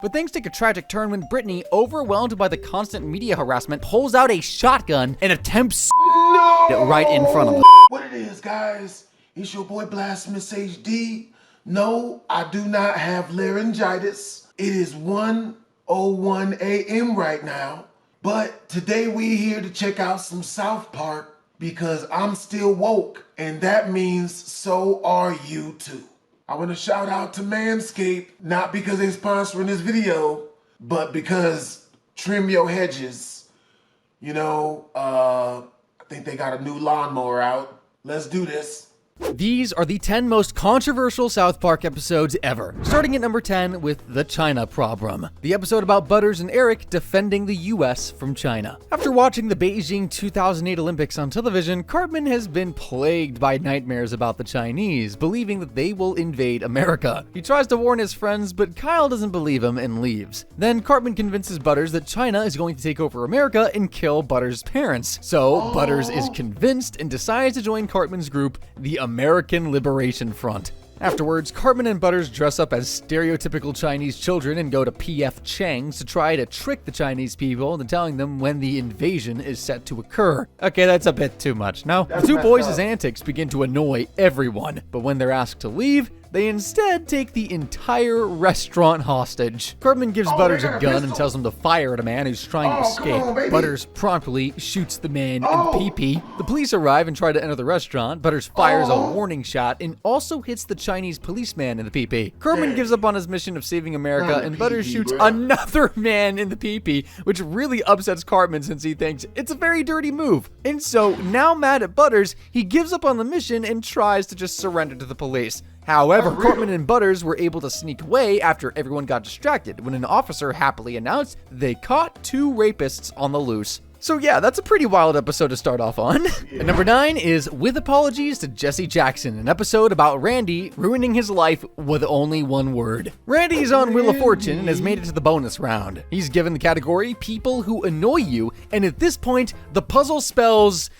But things take a tragic turn when Britney, overwhelmed by the constant media harassment, pulls out a shotgun and attempts right in front of them. What it is, guys, it's your boy BlastphamousHD. No, I do not have laryngitis. It is 1:01 a.m. right now. But today we here to check out some South Park because I'm still woke, and that means so are you too. I want to shout out to Manscaped, not because they're sponsoring this video, but because trim your hedges. You know, I think they got a new lawnmower out. Let's do this. These are the 10 most controversial South Park episodes ever, starting at number 10 with The China Problem, the episode about Butters and Eric defending the US from China. After watching the Beijing 2008 Olympics on television, Cartman has been plagued by nightmares about the Chinese, believing that they will invade America. He tries to warn his friends, but Kyle doesn't believe him and leaves. Then Cartman convinces Butters that China is going to take over America and kill Butters' parents. So Butters is convinced and decides to join Cartman's group, the American Liberation Front. Afterwards, Cartman and Butters dress up as stereotypical Chinese children and go to P.F. Chang's to try to trick the Chinese people into telling them when the invasion is set to occur. Okay, that's a bit too much. Now, the two boys' antics begin to annoy everyone, but when they're asked to leave, they instead take the entire restaurant hostage. Cartman gives Butters a gun and tells him to fire at a man who's trying to escape. Butters promptly shoots the man in the pee-pee. The police arrive and try to enter the restaurant. Butters fires a warning shot and also hits the Chinese policeman in the pee-pee. Cartman gives up on his mission of saving America, and Butters shoots another man in the pee-pee, which really upsets Cartman since he thinks it's a very dirty move. And so, now mad at Butters, he gives up on the mission and tries to just surrender to the police. However, Cartman and Butters were able to sneak away after everyone got distracted when an officer happily announced they caught 2 rapists on the loose. So yeah, that's a pretty wild episode to start off on. And number 9 is With Apologies to Jesse Jackson, an episode about Randy ruining his life with only one word. Randy's on Wheel of Fortune and has made it to the bonus round. He's given the category People Who Annoy You, and at this point, the puzzle spells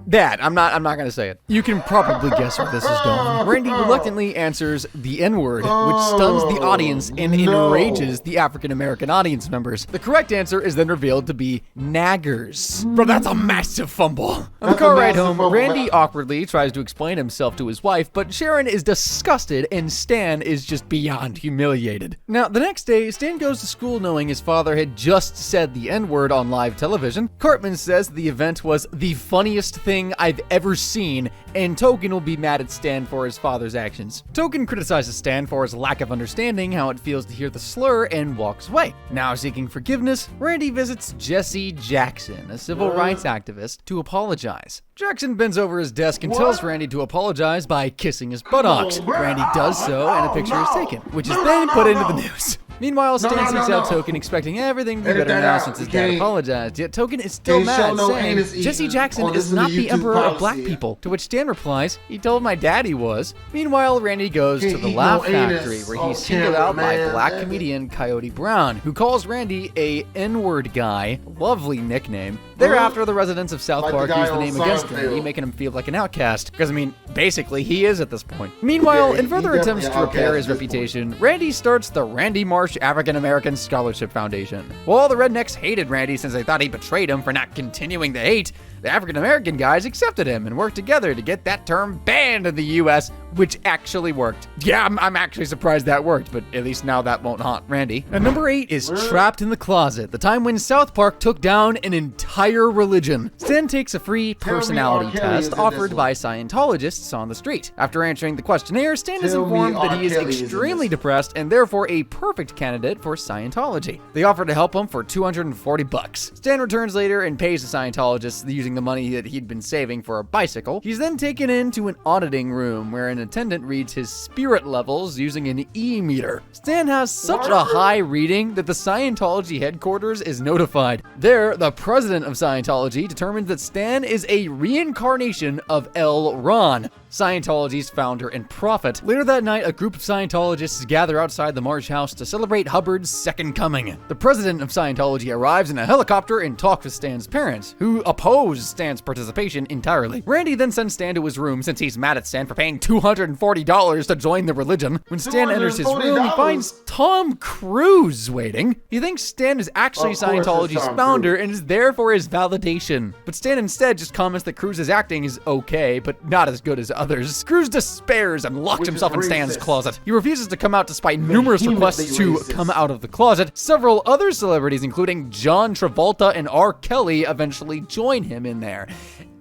that. I'm not gonna say it. You can probably guess where this is going. Randy reluctantly answers the N-word, which stuns the audience and enrages the African-American audience members. The correct answer is then revealed to be naggers. Bro, that's a massive fumble. On the car ride home, Randy awkwardly tries to explain himself to his wife, but Sharon is disgusted and Stan is just beyond humiliated. Now, the next day, Stan goes to school knowing his father had just said the N-word on live television. Cartman says the event was the funniest thing I've ever seen, and Token will be mad at Stan for his father's actions. Token criticizes Stan for his lack of understanding how it feels to hear the slur and walks away. Now seeking forgiveness, Randy visits Jesse Jackson, a civil rights activist, to apologize. Jackson bends over his desk and tells Randy to apologize by kissing his buttocks. Randy does so, and a picture is taken, which is then put into the news. Meanwhile, Stan seeks out Token, expecting everything to be better now since his dad apologized, yet Token is still mad, saying, Jesse Jackson is not the emperor of black people, to which Stan replies, he told my dad he was. Meanwhile, Randy goes to the Laugh Factory, where he's singled out by black comedian Coyote Brown, who calls Randy a N-word guy, lovely nickname. Thereafter, the residents of South Park use the name against Randy, making him feel like an outcast, because I mean, basically he is at this point. Meanwhile, in further attempts to repair his reputation, Randy starts the Randy Marsh African American Scholarship Foundation. While the rednecks hated Randy since they thought he betrayed them for not continuing the hate, the African American guys accepted him and worked together to get that term banned in the US, which actually worked. Yeah, I'm actually surprised that worked, but at least now that won't haunt Randy. And number 8 is Trapped in the Closet, the time when South Park took down an entire religion. Stan takes a free personality test offered by Scientologists on the street. After answering the questionnaire, Stan is informed that he is extremely depressed and therefore a perfect candidate for Scientology. They offer to help him for $240. Stan returns later and pays the Scientologists using the money that he'd been saving for a bicycle. He's then taken into an auditing room where an attendant reads his spirit levels using an E-meter. Stan has such a high reading that the Scientology headquarters is notified. There, the president of Scientology determines that Stan is a reincarnation of L. Ron. Scientology's founder and prophet. Later that night, a group of Scientologists gather outside the Marsh house to celebrate Hubbard's second coming. The president of Scientology arrives in a helicopter and talks with Stan's parents, who oppose Stan's participation entirely. Randy then sends Stan to his room since he's mad at Stan for paying $240 to join the religion. When Stan enters his room, he finds Tom Cruise waiting. He thinks Stan is actually Scientology's founder and is there for his validation. But Stan instead just comments that Cruise's acting is okay, but not as good as others. Cruise despairs and locks himself in Stan's closet. He refuses to come out despite numerous requests to come out of the closet. Several other celebrities, including John Travolta and R. Kelly, eventually join him in there.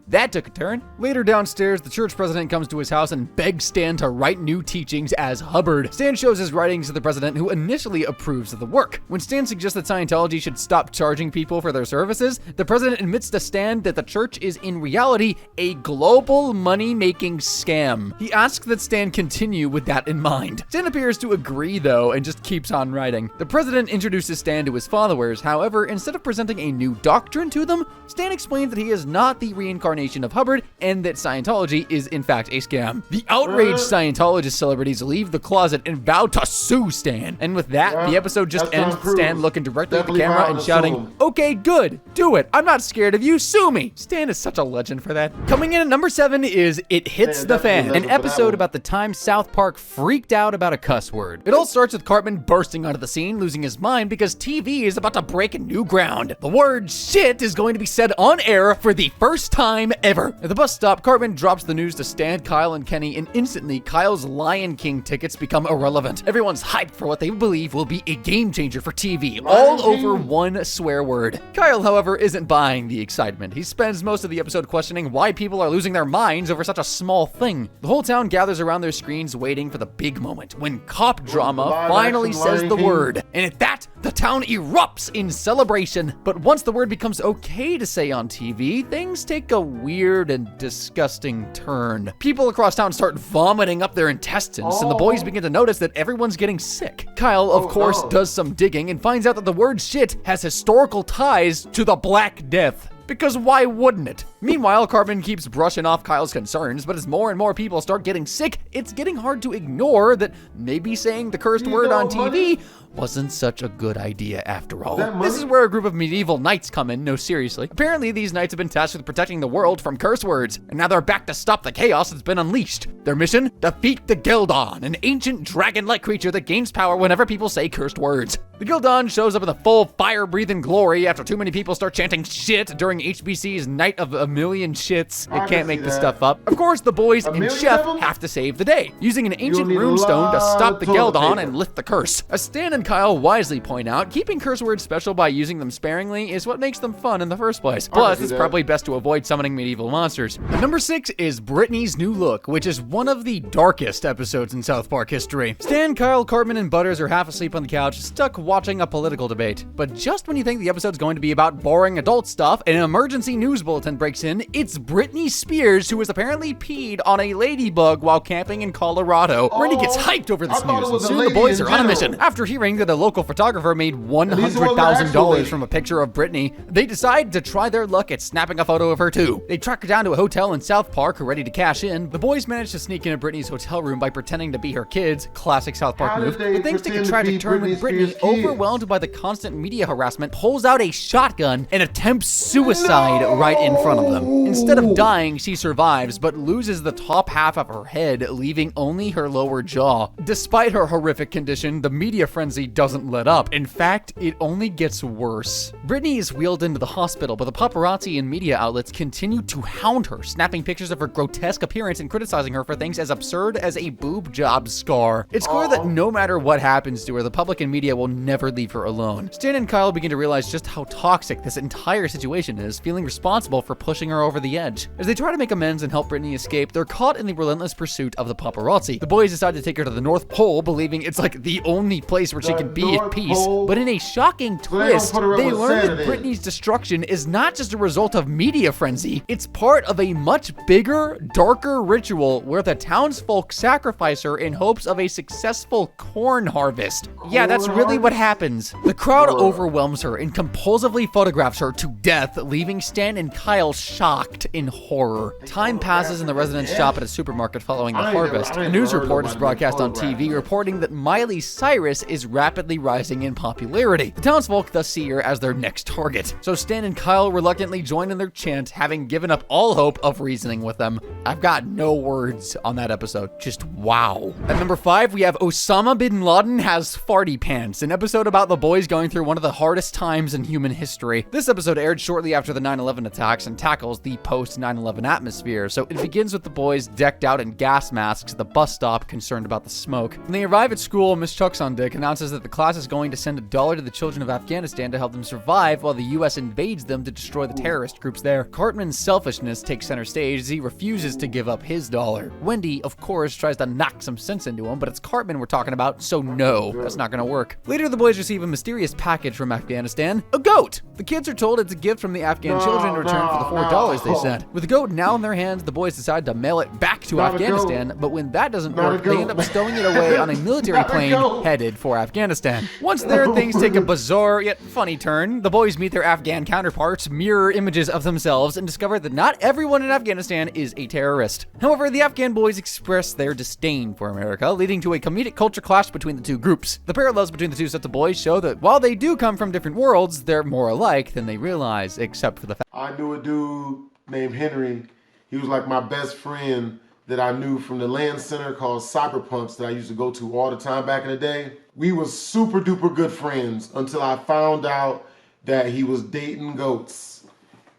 That took a turn. Later downstairs, the church president comes to his house and begs Stan to write new teachings as Hubbard. Stan shows his writings to the president, who initially approves of the work. When Stan suggests that Scientology should stop charging people for their services, the president admits to Stan that the church is in reality a global money-making scam. He asks that Stan continue with that in mind. Stan appears to agree, though, and just keeps on writing. The president introduces Stan to his followers. However, instead of presenting a new doctrine to them, Stan explains that he is not the reincarnation of Hubbard and that Scientology is in fact a scam. The outraged Scientologist celebrities leave the closet and vow to sue Stan. And with that, the episode just ends with Stan looking directly at the camera and shouting, "Okay, good, do it. I'm not scared of you, sue me." Stan is such a legend for that. Coming in at number 7 is It Hits the Fan, an episode about the time South Park freaked out about a cuss word. It all starts with Cartman bursting onto the scene, losing his mind because TV is about to break new ground. The word shit is going to be said on air for the first time ever. At the bus stop, Cartman drops the news to Stan, Kyle, and Kenny, and instantly Kyle's Lion King tickets become irrelevant. Everyone's hyped for what they believe will be a game changer for TV, all over one swear word. Kyle, however, isn't buying the excitement. He spends most of the episode questioning why people are losing their minds over such a small thing. The whole town gathers around their screens waiting for the big moment, when cop drama finally says the word. And at that, the town erupts in celebration. But once the word becomes okay to say on TV, things take a weird and disgusting turn. People across town start vomiting up their intestines, and the boys begin to notice that everyone's getting sick. Kyle, of course, does some digging and finds out that the word shit has historical ties to the Black Death. Because why wouldn't it? Meanwhile, Cartman keeps brushing off Kyle's concerns, but as more and more people start getting sick, it's getting hard to ignore that maybe saying the cursed word on TV wasn't such a good idea after all. This is where a group of medieval knights come in, no seriously. Apparently, these knights have been tasked with protecting the world from curse words, and now they're back to stop the chaos that's been unleashed. Their mission? Defeat the Gildon, an ancient dragon-like creature that gains power whenever people say cursed words. The Gildon shows up in the full fire-breathing glory after too many people start chanting shit during HBC's Night of a Million Shits. You can't make this stuff up. Of course, the boys and Chef have to save the day, using an ancient runestone to stop the Gildon and lift the curse. As Stan and Kyle wisely point out, keeping curse words special by using them sparingly is what makes them fun in the first place. Plus, it's probably best to avoid summoning medieval monsters. And number 6 is Britney's New Look, which is one of the darkest episodes in South Park history. Stan, Kyle, Cartman, and Butters are half asleep on the couch, stuck watching a political debate. But just when you think the episode's going to be about boring adult stuff, an emergency news bulletin breaks in. It's Britney Spears, who has apparently peed on a ladybug while camping in Colorado. Randy gets hyped over this news, and soon the boys are on a mission. After hearing that a local photographer made $100,000 from a picture of Britney, they decide to try their luck at snapping a photo of her too. They track her down to a hotel in South Park, ready to cash in. The boys manage to sneak into Britney's hotel room by pretending to be her kids, classic South Park move. But things take a tragic turn when Britney, overwhelmed by the constant media harassment, pulls out a shotgun and attempts suicide right in front of them. Instead of dying, she survives, but loses the top half of her head, leaving only her lower jaw. Despite her horrific condition, the media frenzy doesn't let up. In fact, it only gets worse. Britney is wheeled into the hospital, but the paparazzi and media outlets continue to hound her, snapping pictures of her grotesque appearance and criticizing her for things as absurd as a boob job scar. It's clear that no matter what happens to her, the public and media will never leave her alone. Stan and Kyle begin to realize just how toxic this entire situation is, feeling responsible for pushing her over the edge. As they try to make amends and help Britney escape, they're caught in the relentless pursuit of the paparazzi. The boys decide to take her to the North Pole, believing it's like the only place where she can be at peace. But in a shocking twist, they learn that Britney's destruction is not just a result of media frenzy. It's part of a much bigger, darker ritual where the townsfolk sacrifice her in hopes of a successful corn harvest. Yeah, that's really what happens. The crowd overwhelms her and compulsively photographs her to death, leaving Stan and Kyle shocked in horror. Time passes in the residents' shop at a supermarket following the harvest. A news report is broadcast on TV reporting that Miley Cyrus is rapidly rising in popularity. The townsfolk thus see her as their next target. So Stan and Kyle reluctantly join in their chant, having given up all hope of reasoning with them. I've got no words on that episode. Just wow. At number 5, we have Osama bin Laden Has Farty Pants, an episode about the boys going through one of the hardest times in human history. This episode aired shortly after the 9/11 attacks and tackles the post-9/11 atmosphere, so it begins with the boys decked out in gas masks at the bus stop, concerned about the smoke. When they arrive at school, Miss Chucksondick announces that the class is going to send $1 to the children of Afghanistan to help them survive while the US invades them to destroy the terrorist groups there. Cartman's selfishness takes center stage as he refuses to give up his $1. Wendy, of course, tries to knock some sense into him, but it's Cartman we're talking about, so no, that's not gonna work. Later, the boys receive a mysterious package from Afghanistan, a goat. The kids are told it's a gift from the Afghan children in return for the $4 they sent. With the goat now in their hands, the boys decide to mail it back to Afghanistan, but when that doesn't work, they end up stowing it away on a military plane headed for Afghanistan. Once there, things take a bizarre yet funny turn. The boys meet their Afghan counterparts, mirror images of themselves, and discover that not everyone in Afghanistan is a terrorist. However, the Afghan boys express their disdain for America, leading to a comedic culture clash between the two groups. The parallels between the two sets of boys show that while they do come from different worlds, they're more alike than they realize, except for the fact I knew a dude named Henry. He was like my best friend that I knew from the land center called Cyberpunks that I used to go to all the time back in the day. We was super duper good friends until I found out that he was dating goats.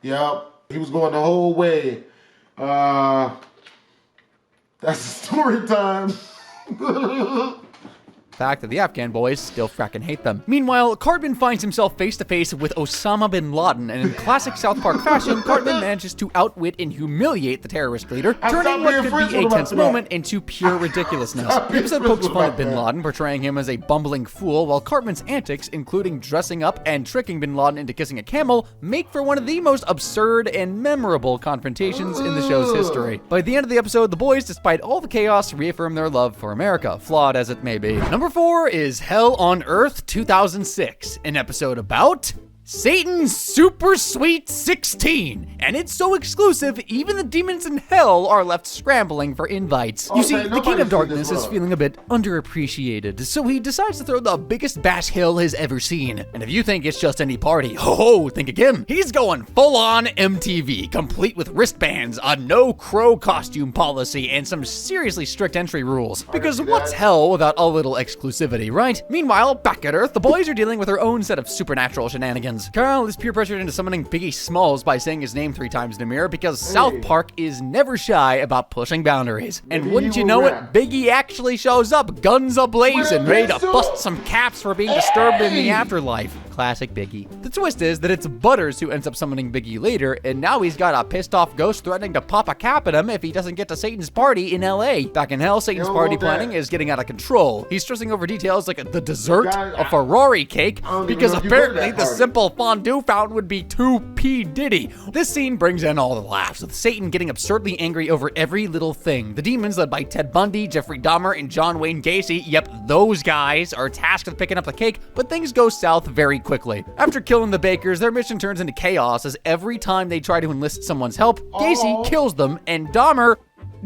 Yep, he was going the whole way. That's the story time. fact that the Afghan boys still fracking hate them. Meanwhile, Cartman finds himself face to face with Osama bin Laden, and in classic South Park fashion, Cartman manages to outwit and humiliate the terrorist leader, turning what could be a tense moment into pure ridiculousness. The episode pokes fun at bin Laden, portraying him as a bumbling fool, while Cartman's antics, including dressing up and tricking bin Laden into kissing a camel, make for one of the most absurd and memorable confrontations in the show's history. By the end of the episode, the boys, despite all the chaos, reaffirm their love for America, flawed as it may be. Number 4 is Hell on Earth 2006, an episode about Satan's Super Sweet 16, and it's so exclusive, even the demons in hell are left scrambling for invites. You see, the King of Darkness is feeling a bit underappreciated, so he decides to throw the biggest bash Hill has ever seen. And if you think it's just any party, ho, think again. He's going full-on MTV, complete with wristbands, a no-crow costume policy, and some seriously strict entry rules. Because what's hell without a little exclusivity, right? Meanwhile, back at Earth, the boys are dealing with their own set of supernatural shenanigans. Carl is peer pressured into summoning Biggie Smalls by saying his name 3 times in a mirror because South Park is never shy about pushing boundaries. And wouldn't you know it, Biggie actually shows up, guns ablazing, ready to bust some caps for being disturbed in the afterlife. Classic Biggie. The twist is that it's Butters who ends up summoning Biggie later, and now he's got a pissed off ghost threatening to pop a cap at him if he doesn't get to Satan's party in LA. Back in hell, Satan's party planning is getting out of control. He's stressing over details like the dessert, a Ferrari cake, because apparently the simple fondue fountain would be too P. Diddy. This scene brings in all the laughs, with Satan getting absurdly angry over every little thing. The demons, led by Ted Bundy, Jeffrey Dahmer, and John Wayne Gacy, yep, those guys, are tasked with picking up the cake, but things go south very quickly. After killing the bakers, their mission turns into chaos as every time they try to enlist someone's help, Gacy kills them, and Dahmer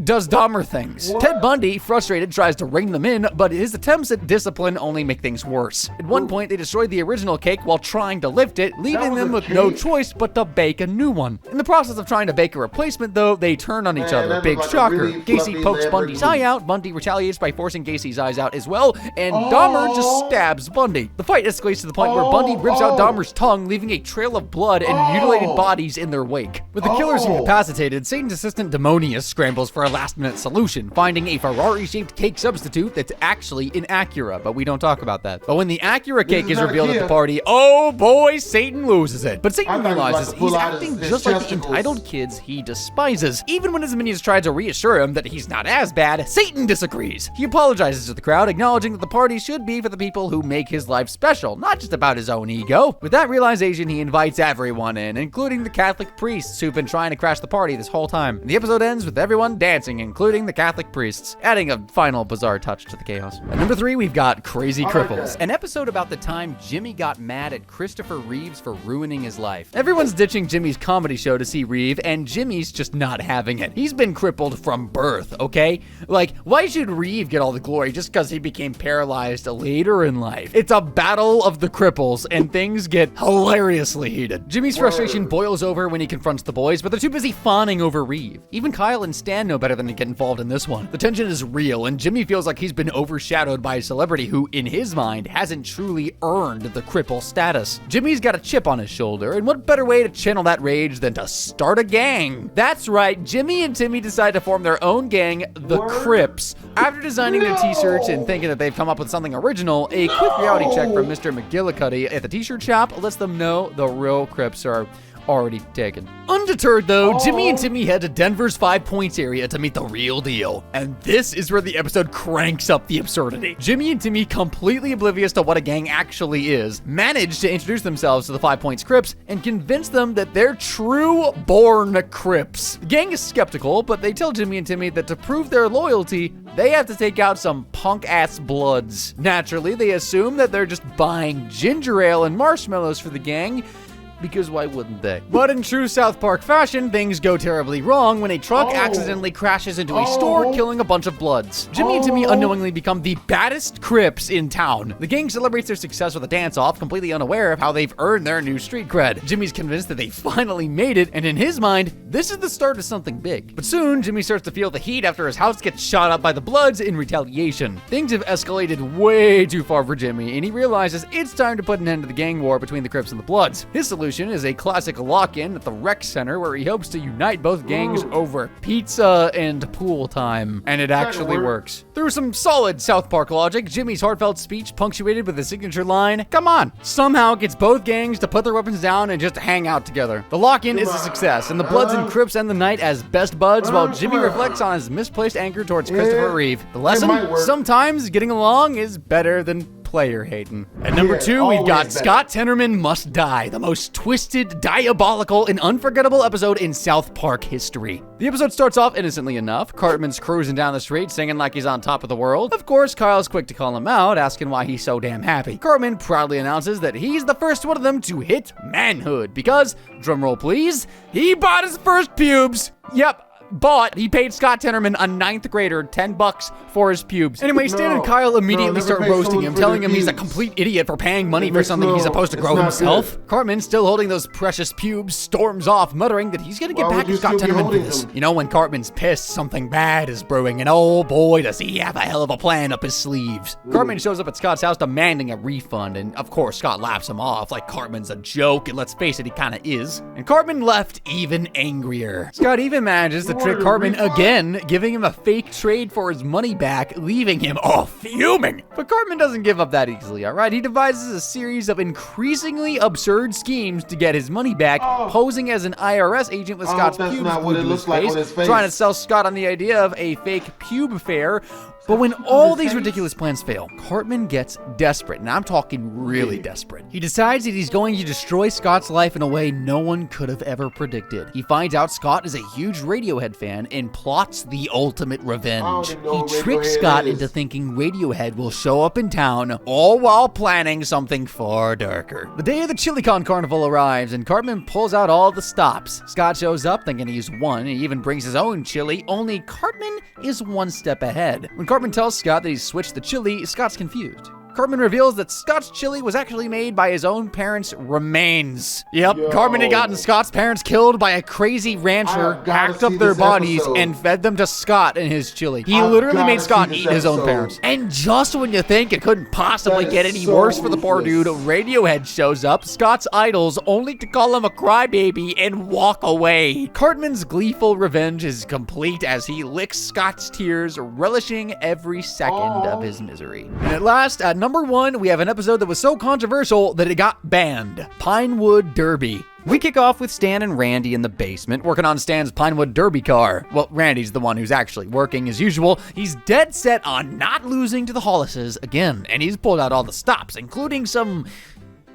does Dahmer things. What? Ted Bundy, frustrated, tries to rein them in, but his attempts at discipline only make things worse. At one point, they destroy the original cake while trying to lift it, leaving them with no choice but to bake a new one. In the process of trying to bake a replacement, though, they turn on each other. Big shocker. Really Gacy pokes Bundy's eye out, Bundy retaliates by forcing Gacy's eyes out as well, and Dahmer just stabs Bundy. The fight escalates to the point where Bundy rips out Dahmer's tongue, leaving a trail of blood and mutilated bodies in their wake. With the killers incapacitated, Satan's assistant Demonius scrambles for a last-minute solution, finding a Ferrari-shaped cake substitute that's actually an Acura, but we don't talk about that. But when the Acura cake is revealed at the party, oh boy, Satan loses it. But Satan realizes he's acting just like the entitled kids he despises. Even when his minions try to reassure him that he's not as bad, Satan disagrees. He apologizes to the crowd, acknowledging that the party should be for the people who make his life special, not just about his own ego. With that realization, he invites everyone in, including the Catholic priests who've been trying to crash the party this whole time. And the episode ends with everyone dancing dancing, including the Catholic priests, adding a final bizarre touch to the chaos. At number 3, we've got Crazy Cripples, an episode about the time Jimmy got mad at Christopher Reeves for ruining his life. Everyone's ditching Jimmy's comedy show to see Reeve, and Jimmy's just not having it. He's been crippled from birth, okay? Like, why should Reeve get all the glory just because he became paralyzed later in life? It's a battle of the cripples, and things get hilariously heated. Jimmy's frustration boils over when he confronts the boys, but they're too busy fawning over Reeve. Even Kyle and Stan know better than to get involved in this one. The tension is real, and Jimmy feels like he's been overshadowed by a celebrity who, in his mind, hasn't truly earned the cripple status. Jimmy's got a chip on his shoulder, and what better way to channel that rage than to start a gang? That's right, Jimmy and Timmy decide to form their own gang, the Crips. After designing their t-shirts and thinking that they've come up with something original, a quick reality check from Mr. McGillicuddy at the t-shirt shop lets them know the real Crips are already taken. Undeterred though, Jimmy and Timmy head to Denver's 5 Points area to meet the real deal. And this is where the episode cranks up the absurdity. Jimmy and Timmy, completely oblivious to what a gang actually is, manage to introduce themselves to the 5 Points Crips and convince them that they're true-born Crips. The gang is skeptical, but they tell Jimmy and Timmy that to prove their loyalty, they have to take out some punk-ass bloods. Naturally, they assume that they're just buying ginger ale and marshmallows for the gang, because why wouldn't they? But in true South Park fashion, things go terribly wrong when a truck accidentally crashes into a store, killing a bunch of bloods. Jimmy and Timmy unknowingly become the baddest Crips in town. The gang celebrates their success with a dance-off, completely unaware of how they've earned their new street cred. Jimmy's convinced that they finally made it, and in his mind, this is the start of something big. But soon, Jimmy starts to feel the heat after his house gets shot up by the bloods in retaliation. Things have escalated way too far for Jimmy, and he realizes it's time to put an end to the gang war between the Crips and the Bloods. His solution is a classic lock-in at the rec center where he hopes to unite both gangs over pizza and pool time. And it actually works. Through some solid South Park logic, Jimmy's heartfelt speech, punctuated with a signature line, "Come on," somehow gets both gangs to put their weapons down and just hang out together. The lock-in is a success, and the Bloods and Crips end the night as best buds while Jimmy reflects on his misplaced anger towards Christopher Reeve. The lesson? Sometimes getting along is better than player hating. At number 2, we've got Scott Tenorman Must Die, the most twisted, diabolical, and unforgettable episode in South Park history. The episode starts off innocently enough. Cartman's cruising down the street singing like he's on top of the world. Of course, Kyle's quick to call him out, asking why he's so damn happy. Cartman proudly announces that he's the first one of them to hit manhood because, drumroll please, he bought his first pubes. Yep. He paid Scott Tenorman, a 9th grader, $10 for his pubes. Anyway, Stan and Kyle immediately start roasting him, telling him he's a complete idiot for paying money for something he's supposed to grow himself. Cartman, still holding those precious pubes, storms off, muttering that he's gonna get back at Scott Tenorman for this. You know, when Cartman's pissed, something bad is brewing, and oh boy, does he have a hell of a plan up his sleeves. Cartman shows up at Scott's house demanding a refund, and of course, Scott laughs him off like Cartman's a joke, and let's face it, he kinda is. And Cartman left even angrier. Scott even manages to trick Cartman again, giving him a fake trade for his money back, leaving him fuming. But Cartman doesn't give up that easily, alright? He devises a series of increasingly absurd schemes to get his money back, posing as an IRS agent with Scott's pubes glued to his face, trying to sell Scott on the idea of a fake pube fair. But when all these ridiculous plans fail, Cartman gets desperate, and I'm talking really desperate. He decides that he's going to destroy Scott's life in a way no one could have ever predicted. He finds out Scott is a huge Radiohead fan and plots the ultimate revenge. He tricks Scott into thinking Radiohead will show up in town, all while planning something far darker. The day of the ChiliCon Carnival arrives, and Cartman pulls out all the stops. Scott shows up thinking he's won, and he even brings his own chili, only Cartman is one step ahead. When Cartman tells Scott that he's switched the chili, Scott's confused. Cartman reveals that Scott's chili was actually made by his own parents' remains. Yep, Cartman had gotten Scott's parents killed by a crazy rancher, hacked up their bodies, and fed them to Scott and his chili. He literally made Scott eat his own parents. And just when you think it couldn't possibly get any worse for the poor dude, Radiohead shows up, Scott's idols, only to call him a crybaby and walk away. Cartman's gleeful revenge is complete as he licks Scott's tears, relishing every second of his misery. And at last, at number 1, we have an episode that was so controversial that it got banned. Pinewood Derby. We kick off with Stan and Randy in the basement, working on Stan's Pinewood Derby car. Well, Randy's the one who's actually working as usual. He's dead set on not losing to the Hollises again, and he's pulled out all the stops, including some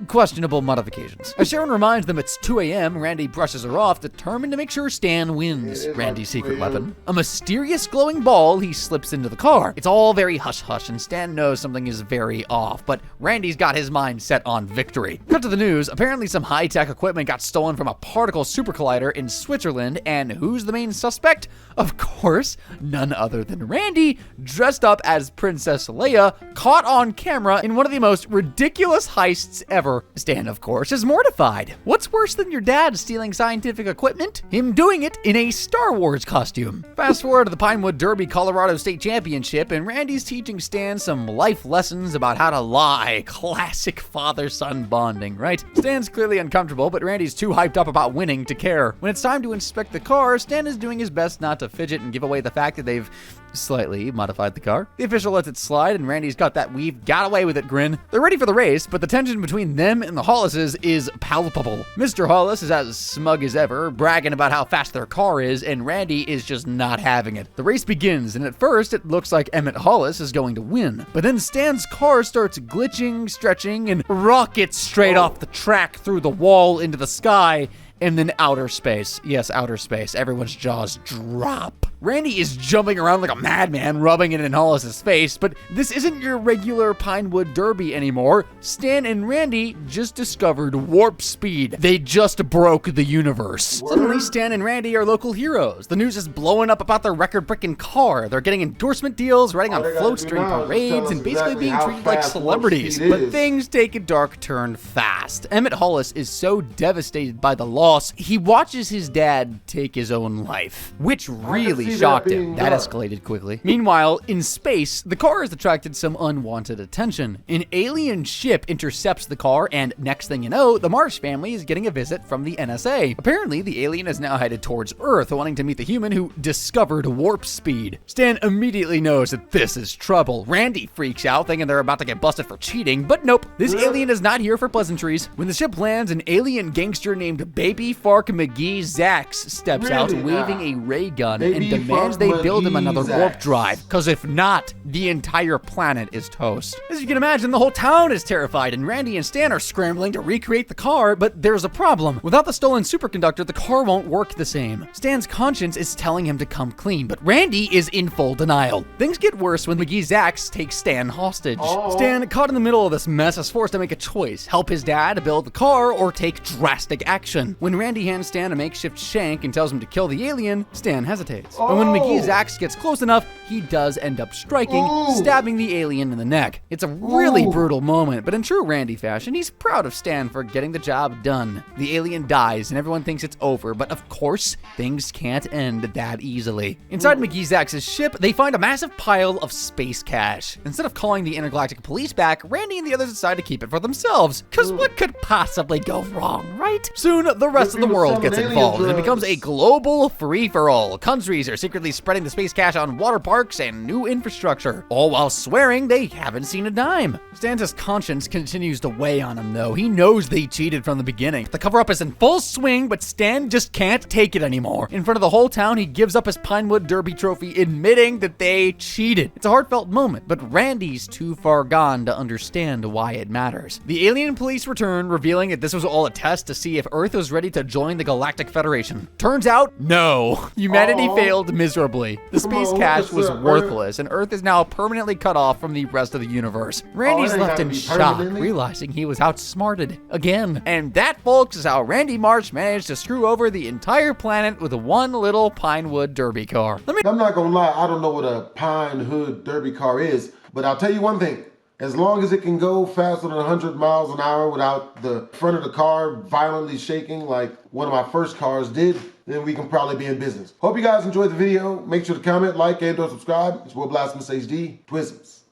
questionable modifications. As Sharon reminds them it's 2 a.m., Randy brushes her off, determined to make sure Stan wins. Randy's secret weapon, a mysterious glowing ball he slips into the car. It's all very hush-hush, and Stan knows something is very off, but Randy's got his mind set on victory. Cut to the news. Apparently some high-tech equipment got stolen from a particle super collider in Switzerland, and who's the main suspect? Of course, none other than Randy, dressed up as Princess Leia, caught on camera in one of the most ridiculous heists ever. Stan, of course, is mortified. What's worse than your dad stealing scientific equipment? Him doing it in a Star Wars costume. Fast forward to the Pinewood Derby Colorado State Championship, and Randy's teaching Stan some life lessons about how to lie. Classic father-son bonding, right? Stan's clearly uncomfortable, but Randy's too hyped up about winning to care. When it's time to inspect the car, Stan is doing his best not to fidget and give away the fact that they've slightly modified the car. The official lets it slide, and Randy's got that "we've got away with it" grin. They're ready for the race, but the tension between them and the Hollises is palpable. Mr. Hollis is as smug as ever, bragging about how fast their car is, and Randy is just not having it. The race begins, and at first it looks like Emmett Hollis is going to win, but then Stan's car starts glitching, stretching, and rockets straight off the track through the wall into the sky, and then outer space. Yes, outer space. Everyone's jaws drop. Randy is jumping around like a madman, rubbing it in Hollis' face, but this isn't your regular Pinewood Derby anymore. Stan and Randy just discovered warp speed. They just broke the universe. Suddenly, Stan and Randy are local heroes. The news is blowing up about their record-breaking car. They're getting endorsement deals, riding on floats during parades, and basically being treated like celebrities. But things take a dark turn fast. Emmett Hollis is so devastated by the loss, he watches his dad take his own life, which really shocked him. That escalated quickly. Meanwhile, in space, the car has attracted some unwanted attention. An alien ship intercepts the car, and next thing you know, the Marsh family is getting a visit from the NSA. Apparently, the alien is now headed towards Earth, wanting to meet the human who discovered warp speed. Stan immediately knows that this is trouble. Randy freaks out, thinking they're about to get busted for cheating, but nope, this alien is not here for pleasantries. When the ship lands, an alien gangster named Baby Fark McGee Zax steps out, waving a ray gun, and demands they build him another warp drive, because if not, the entire planet is toast. As you can imagine, the whole town is terrified, and Randy and Stan are scrambling to recreate the car, but there's a problem. Without the stolen superconductor, the car won't work the same. Stan's conscience is telling him to come clean, but Randy is in full denial. Things get worse when McGee Zax takes Stan hostage. Stan, caught in the middle of this mess, is forced to make a choice: help his dad build the car or take drastic action. When Randy hands Stan a makeshift shank and tells him to kill the alien, Stan hesitates. But when McGee Zax gets close enough, he does end up striking, stabbing the alien in the neck. It's a really brutal moment, but in true Randy fashion, he's proud of Stan for getting the job done. The alien dies, and everyone thinks it's over, but of course, things can't end that easily. Inside McGee Zax's ship, they find a massive pile of space cash. Instead of calling the intergalactic police back, Randy and the others decide to keep it for themselves, because what could possibly go wrong, right? Soon, the rest of the world gets involved, and it becomes a global free-for-all. Countries are secretly spreading the space cash on water parks and new infrastructure, all while swearing they haven't seen a dime. Stan's conscience continues to weigh on him, though. He knows they cheated from the beginning. The cover-up is in full swing, but Stan just can't take it anymore. In front of the whole town, he gives up his Pinewood Derby trophy, admitting that they cheated. It's a heartfelt moment, but Randy's too far gone to understand why it matters. The alien police return, revealing that this was all a test to see if Earth was ready to join the Galactic Federation. Turns out, no. Humanity failed miserably. The space cash was worthless, and Earth is now permanently cut off from the rest of the universe. Randy's left in shock, realizing he was outsmarted again. And that, folks, is how Randy Marsh managed to screw over the entire planet with one little Pinewood Derby car. I'm not gonna lie, I don't know what a Pinewood Derby car is, but I'll tell you one thing. As long as it can go faster than 100 miles an hour without the front of the car violently shaking like one of my first cars did, then we can probably be in business. Hope you guys enjoyed the video. Make sure to comment, like, and/or subscribe. It's your boy BlastphamousHD. Twisms.